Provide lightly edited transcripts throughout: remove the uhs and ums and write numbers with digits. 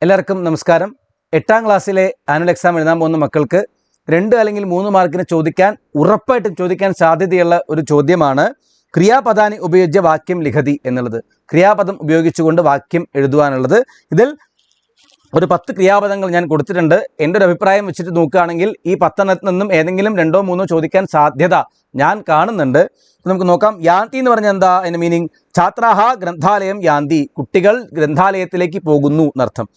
എല്ലാവർക്കും നമസ്കാരം. 8ാം ക്ലാസ്സിലെ ആനുവൽ എക്സാം എഴുതാൻ പോകുന്ന മക്കൾക്ക് 2 അല്ലെങ്കിൽ 3 മാർക്കിന് ഉറപ്പായിട്ടും ചോദിക്കാൻ സാധ്യതയുള്ള ഒരു ചോദ്യമാണ് ക്രിയാപദാനി ഉപയോഗിച്ച വാക്യം ലിഖതി എന്നുള്ളത്. ക്രിയാപദം ഉപയോഗിച്ചുകൊണ്ട് വാക്യം എഴുതുവാനുള്ളത്. ഇതിൽ ഒരു 10 ക്രിയാപദങ്ങൾ ഞാൻ കൊടുത്തിട്ടുണ്ട്. എൻ്റെ ഒരു അഭിപ്രായം വെച്ചിട്ട് നോക്കുകയാണെങ്കിൽ ഈ 10 എണ്ണത്തിൽ നിന്നും ഏതെങ്കിലും 2ഓ 3ഓ ചോദിക്കാൻ സാധ്യത ഞാൻ കാണുന്നുണ്ട്. നമുക്ക് നോക്കാം. യാന്തി എന്ന് പറഞ്ഞാൽ എന്താ? അതിൻ്റെ മീനിങ് ഛാത്രാഹ ഗ്രന്ഥാലയം യാന്തി, കുട്ടികൾ ഗ്രന്ഥാലയത്തിലേക്ക് പോകുന്നു എന്നർത്ഥം.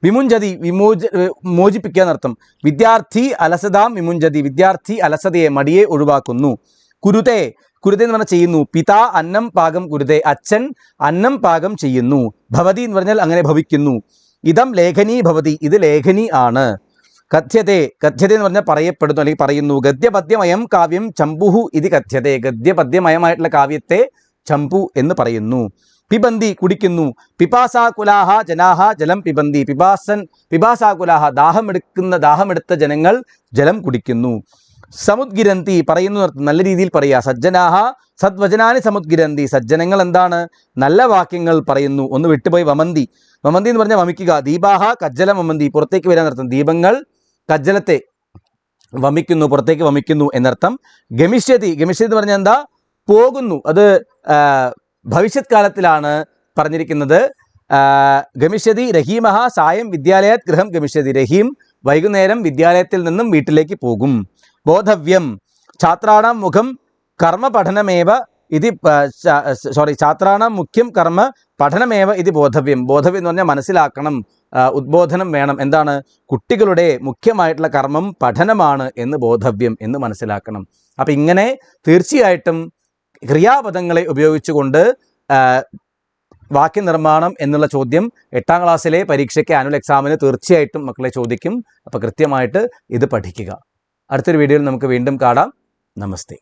വിമുഞ്ചതി മോചിപ്പിക്കുക എന്നർത്ഥം. വിദ്യാർത്ഥി അലസതാം വിമുഞ്ചതി, വിദ്യാർത്ഥി അലസതയെ മടിയെ ഒഴിവാക്കുന്നു. കുരുതേ എന്ന് പറഞ്ഞാൽ ചെയ്യുന്നു. പിതാ അന്നം പാകം കുരുതേ, അച്ഛൻ അന്നം പാകം ചെയ്യുന്നു. ഭവതി എന്ന് പറഞ്ഞാൽ അങ്ങനെ ഭവിക്കുന്നു. ഇതം ലേഖനി ഭവതി, ഇത് ലേഖനി ആണ്. കഥ്യതേ എന്ന് പറഞ്ഞാൽ പറയപ്പെടുന്നു അല്ലെങ്കിൽ പറയുന്നു. ഗദ്യപദ്യമയം കാവ്യം ചമ്പുഹു ഇത് കഥ്യതേ, ഗദ്യപദ്യമയമായിട്ടുള്ള കാവ്യത്തെ ചമ്പു എന്ന് പറയുന്നു. പിബന്തി കുടിക്കുന്നു. പിപാസാകുലാഹ ജനാഹ ജലം പിബന്തി, പിപാസാകുലാഹ ദാഹമെടുത്ത ജനങ്ങൾ ജലം കുടിക്കുന്നു. സമുദ്ഗിരന്തി പറയുന്നു, നല്ല രീതിയിൽ പറയുക. സജ്ജനാഹ സദ്വചനാനി സമുദ്ഗിരന്തി, സജ്ജനങ്ങൾ എന്താണ്? നല്ല വാക്യങ്ങൾ പറയുന്നു. ഒന്ന് വിട്ടുപോയി. വമന്തി എന്ന് പറഞ്ഞാൽ വമിക്കുക. ദീപാഹ കജ്ജലം വമന്തി, പുറത്തേക്ക് വരാൻ അർത്ഥം. ദീപങ്ങൾ കജ്ജലത്തെ വമിക്കുന്നു, പുറത്തേക്ക് വമിക്കുന്നു എന്നർത്ഥം. ഗമിഷ്യതി എന്ന് പറഞ്ഞാൽ എന്താ? പോകുന്നു. അത് ഭവിഷ്യത് കാലത്തിലാണ് പറഞ്ഞിരിക്കുന്നത്. ഗമിഷ്യതി. രഹീമഹ സായം വിദ്യാലയാത് ഗൃഹം ഗമിഷ്യതി, രഹീം വൈകുന്നേരം വിദ്യാലയത്തിൽ നിന്നും വീട്ടിലേക്ക് പോകും. ബോധവ്യം ഛാത്രാണാം മുഖം കർമ്മ പഠനമേവ ഇത് ഛാത്രാണാം മുഖ്യം കർമ്മ പഠനമേവ ഇത് ബോധവ്യം. ബോധവ്യം എന്ന് പറഞ്ഞാൽ മനസ്സിലാക്കണം, ഉദ്ബോധനം വേണം. എന്താണ്? കുട്ടികളുടെ മുഖ്യമായിട്ടുള്ള കർമ്മം പഠനമാണ് എന്ന് ബോധവ്യം എന്ന് മനസ്സിലാക്കണം. അപ്പം ഇങ്ങനെ തീർച്ചയായിട്ടും ക്രിയാപദങ്ങളെ ഉപയോഗിച്ചുകൊണ്ട് വാക്യനിർമ്മാണം എന്നുള്ള ചോദ്യം 8ാം ക്ലാസ്സിലെ പരീക്ഷയ്ക്ക് ആനുവൽ എക്സാമിന് തീർച്ചയായിട്ടും മക്കളെ ചോദിക്കും. അപ്പോൾ കൃത്യമായിട്ട് ഇത് പഠിക്കുക. അടുത്തൊരു വീഡിയോയിൽ നമുക്ക് വീണ്ടും കാണാം. നമസ്തേ.